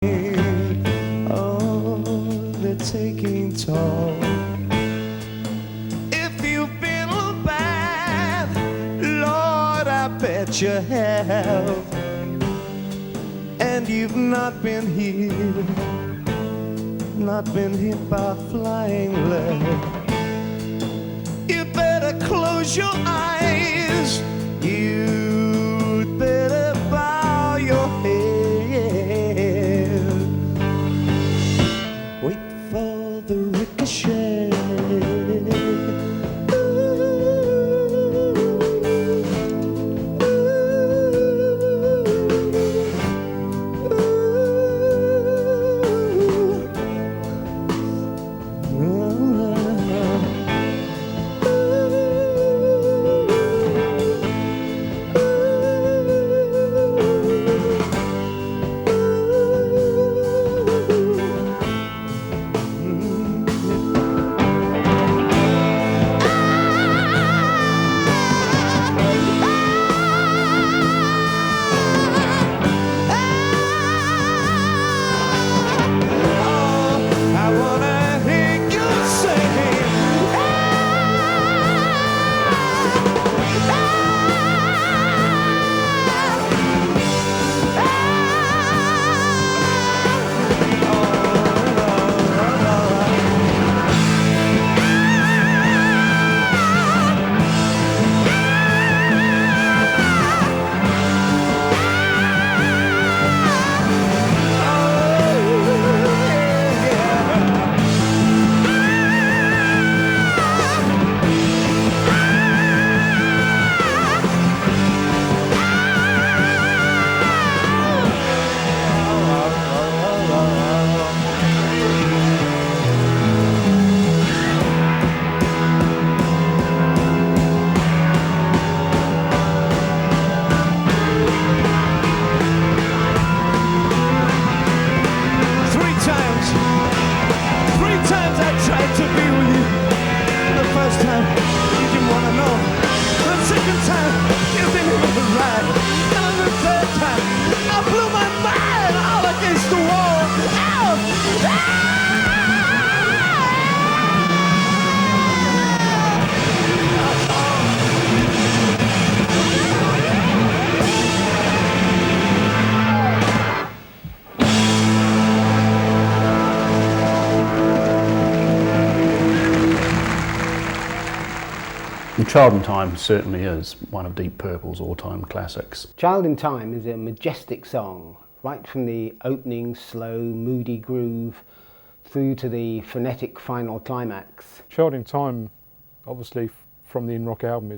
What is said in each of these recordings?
Oh, they're taking toll. If you've been bad, Lord, I bet you have. And you've not been hit, not been hit by flying lead. You better close your eyes. You'd better bow your head. Wait for the ricochet. Child in Time certainly is one of Deep Purple's all-time classics. Child in Time is a majestic song, right from the opening slow, moody groove through to the frenetic final climax. Child in Time, obviously from the In Rock album,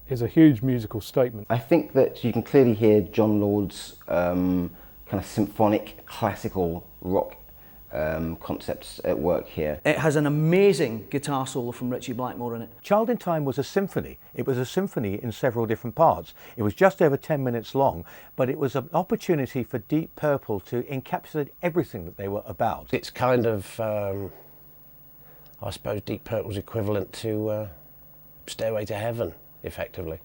is a huge musical statement. I think that you can clearly hear John Lord's kind of symphonic, classical rock concepts at work here. It has an amazing guitar solo from Richie Blackmore in it. Child in Time was a symphony. It was a symphony in several different parts. It was just over 10 minutes long, but it was an opportunity for Deep Purple to encapsulate everything that they were about. It's kind of, I suppose, Deep Purple's equivalent to Stairway to Heaven, effectively.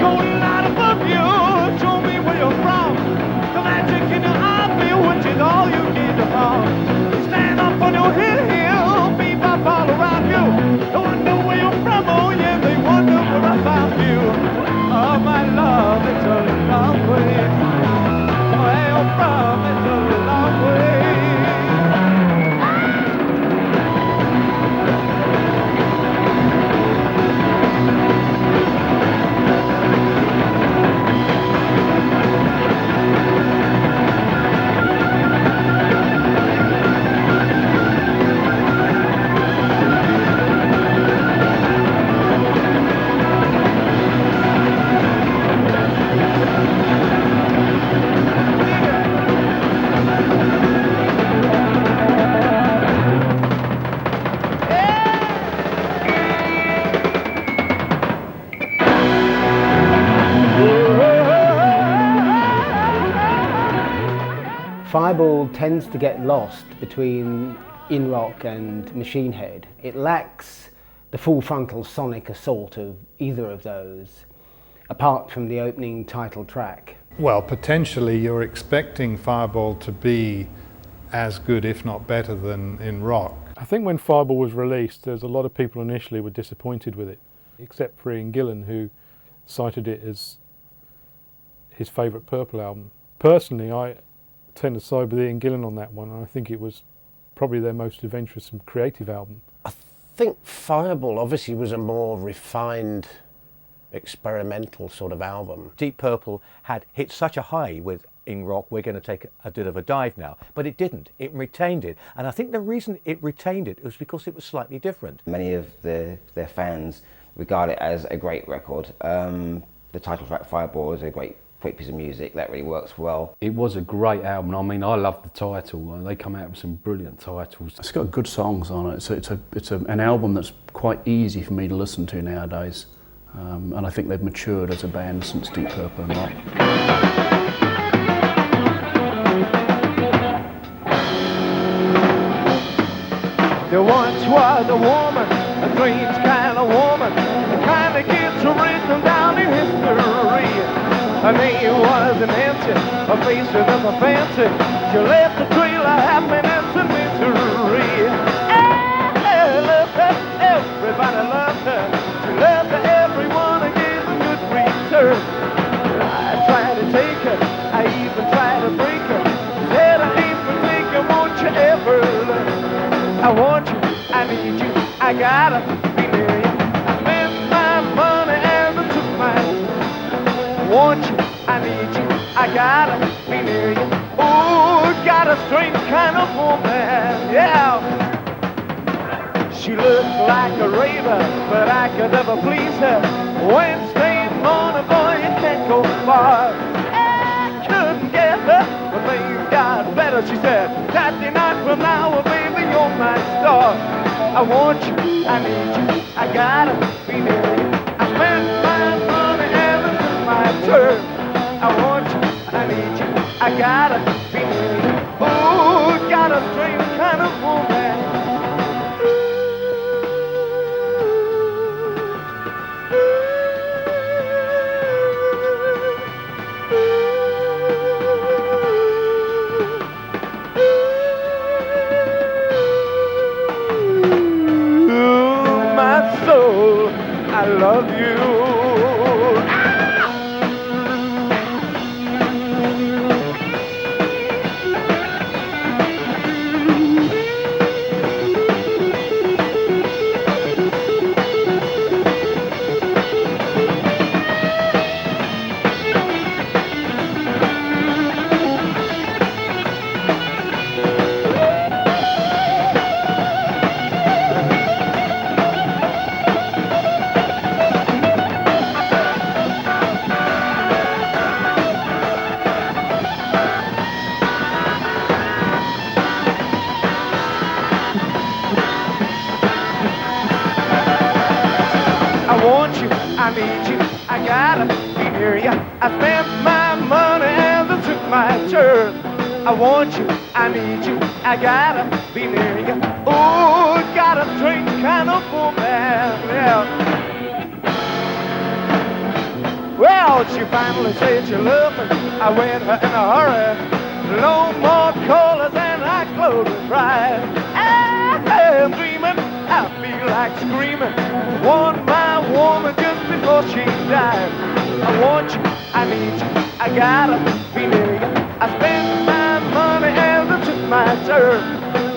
Golden light above you, show me where you're from. The magic in your eye, feel which is all you need to have. You stand up on your hill, bebop all around you. They wonder where you're from, oh yeah, they wonder where I found you. Oh my love, it's a long way. Where you're from, it's a long way. Fireball tends to get lost between In Rock and Machine Head. It lacks the full frontal sonic assault of either of those, apart from the opening title track. Well, potentially you're expecting Fireball to be as good, if not better, than In Rock. I think when Fireball was released, there's a lot of people initially were disappointed with it, except for Ian Gillan, who cited it as his favourite Purple album. Personally, I tend to side with Ian Gillan on that one, and I think it was probably their most adventurous and creative album. I think Fireball obviously was a more refined, experimental sort of album. Deep Purple had hit such a high with In Rock, we're going to take a bit of a dive now, but it didn't. It retained it, and I think the reason it retained it was because it was slightly different. Many of their fans regard it as a great record. The title track Fireball is a great piece of music that really works well. It was a great album. I mean, I love the title. They come out with some brilliant titles. It's got good songs on it. So it's an album that's quite easy for me to listen to nowadays. And I think they've matured as a band since Deep Purple and Rock. There once was a woman, a strange kind of woman, the kind that gets written down in history. Her name was Nancy, her face was never fancy. She left a trail of happiness and misery. Loved her, everybody loved her. She loved her, everyone gave a good return. I tried to take her, I even tried to break her. Said I ain't for taking, won't you ever learn? I want you, I need you, I gotta be near you. I spent my money and I took mine. Want you, I need you, I gotta be near you. Ooh, got a strange kind of woman, yeah. She looked like a raven, but I could never please her. Wednesday morning, boy, you can't go far. I couldn't get her, but things got better, she said. Saturday night from now, baby, you're my star. I want you, I need you, I gotta be near you. I spent my money and I took my turn. I want you, I need you, I gotta be near you. Ooh, got a strange kind of woman. I love you. want you, I need you, I gotta be near you. I spent my money and I took my turn. I want you, I need you, I gotta be near you. Oh, got a strange kind of woman, yeah. Well, she finally said she loved me. I went her in a hurry. No more colors and I closed and cried. I'm dreaming, I feel like screaming. Want my woman just before she died. I want you, I need you, I gotta be near you. I spent my money and I took my turn.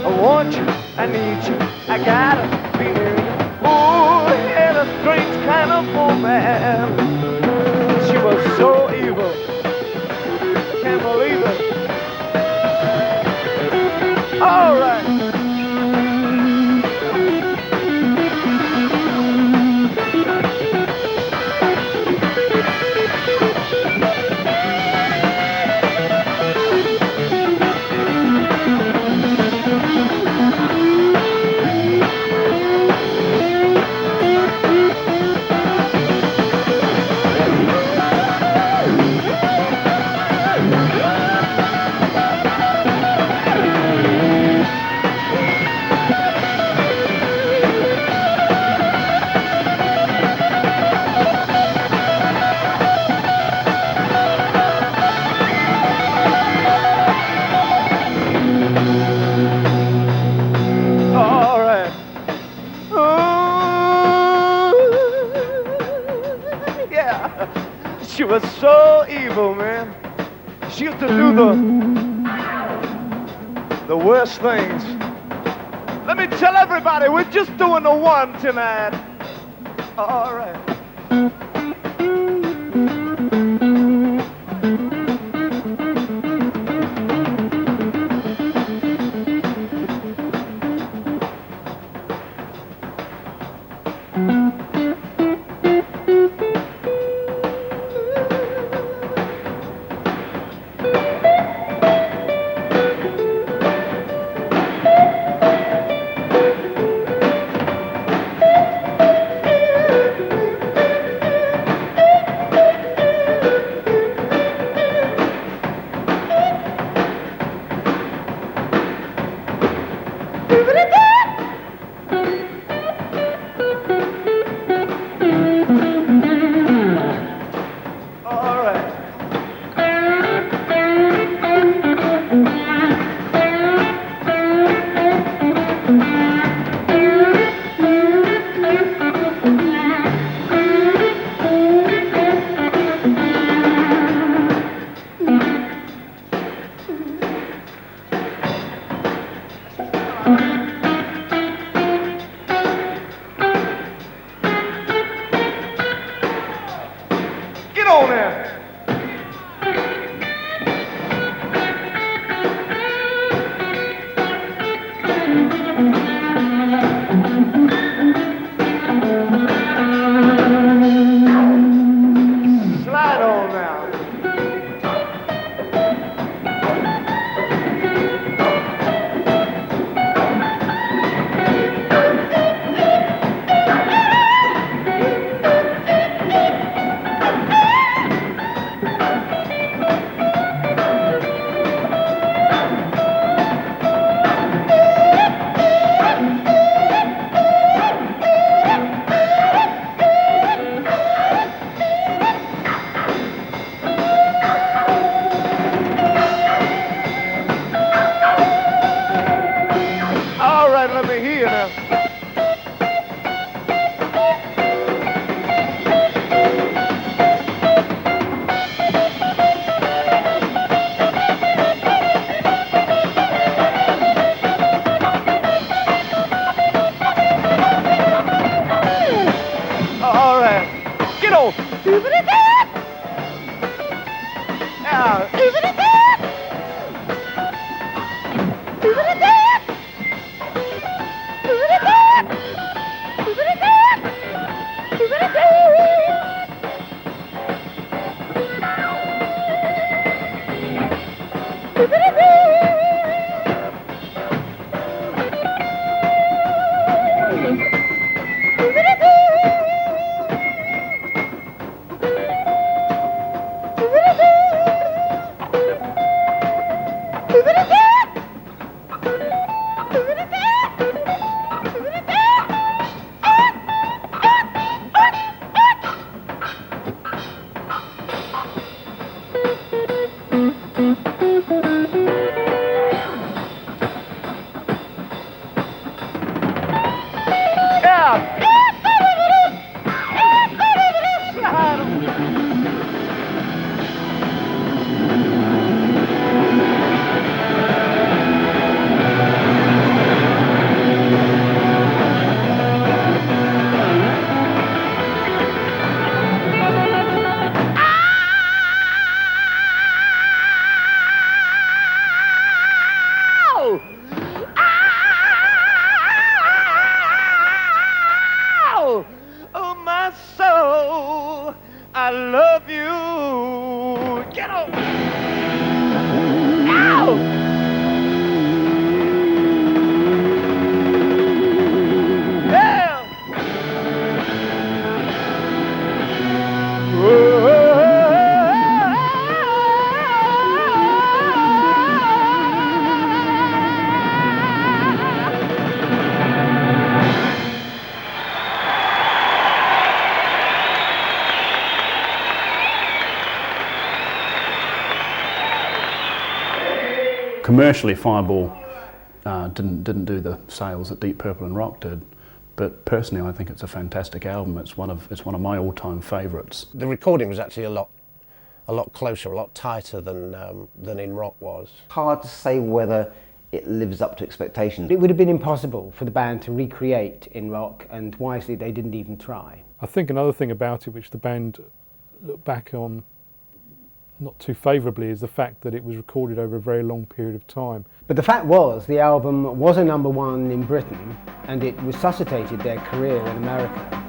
I want you, I need you, I gotta be near you. Oh, had a strange kind of woman. She was so evil. I can't believe it. All right. All right. Ooh, yeah. She was so evil, man. She used to do the worst things. Let me tell everybody, we're just doing the one tonight. All right. my soul, I love you. Get on. Ow! Commercially, Fireball didn't do the sales that Deep Purple and Rock did, but personally, I think it's a fantastic album. It's one of my all-time favourites. The recording was actually a lot closer, a lot tighter than in Rock was. Hard to say whether it lives up to expectations. It would have been impossible for the band to recreate in Rock, and wisely they didn't even try. I think another thing about it which the band look back on not too favourably is the fact that it was recorded over a very long period of time. But the fact was, the album was a #1 in Britain, and it resuscitated their career in America.